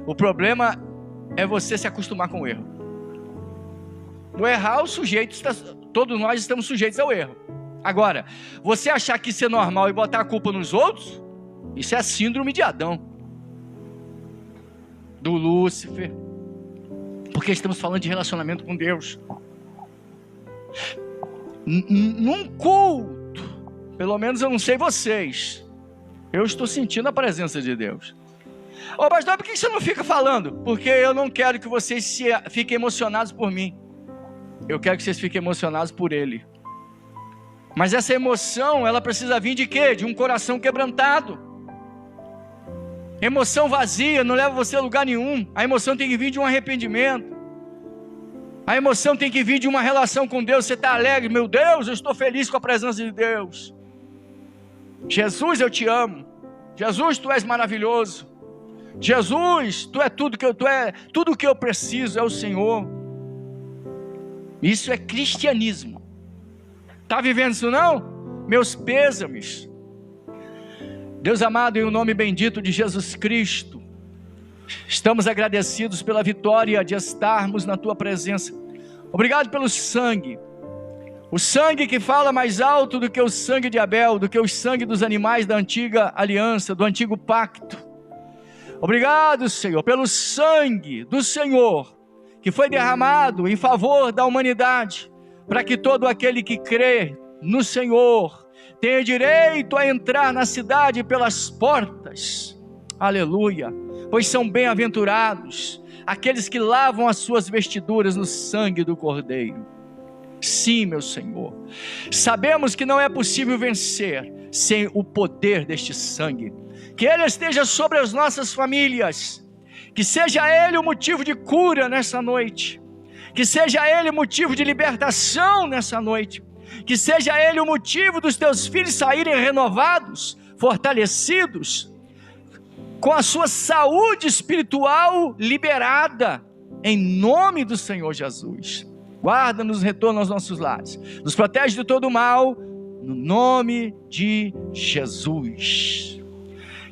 O problema é você se acostumar com o erro. No errar, todos nós estamos sujeitos ao erro. Agora, você achar que isso é normal e botar a culpa nos outros, isso é a síndrome de Adão, do Lúcifer. Porque estamos falando de relacionamento com Deus. Num culto, pelo menos eu não sei vocês, eu estou sentindo a presença de Deus. Pastor, por que você não fica falando? Porque eu não quero que vocês fiquem emocionados por mim. Eu quero que vocês fiquem emocionados por Ele. Mas essa emoção, ela precisa vir de quê? De um coração quebrantado. Emoção vazia não leva você a lugar nenhum. A emoção tem que vir de um arrependimento. A emoção tem que vir de uma relação com Deus. Você está alegre, meu Deus, eu estou feliz com a presença de Deus. Jesus, eu te amo. Jesus, tu és maravilhoso. Jesus, tu é tudo que eu preciso, é o Senhor. Isso é cristianismo. Está vivendo isso não? Meus pêsames. Deus amado, em o nome bendito de Jesus Cristo, estamos agradecidos pela vitória de estarmos na tua presença. Obrigado pelo sangue. O sangue que fala mais alto do que o sangue de Abel, do que o sangue dos animais da antiga aliança, do antigo pacto. Obrigado, Senhor, pelo sangue do Senhor, que foi derramado em favor da humanidade, para que todo aquele que crê no Senhor tenha direito a entrar na cidade pelas portas. Aleluia! Pois são bem-aventurados aqueles que lavam as suas vestiduras no sangue do Cordeiro. Sim, meu Senhor, sabemos que não é possível vencer sem o poder deste sangue. Que Ele esteja sobre as nossas famílias, que seja Ele o motivo de cura nessa noite, que seja Ele o motivo de libertação nessa noite, que seja Ele o motivo dos teus filhos saírem renovados, fortalecidos, com a sua saúde espiritual liberada, em nome do Senhor Jesus. Guarda-nos, retorna aos nossos lares, nos protege de todo mal, no nome de Jesus.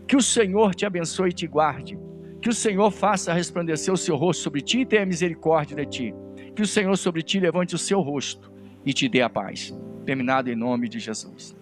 Que o Senhor te abençoe e te guarde, que o Senhor faça resplandecer o seu rosto sobre ti e tenha misericórdia de ti, que o Senhor sobre ti levante o seu rosto e te dê a paz. Terminado em nome de Jesus.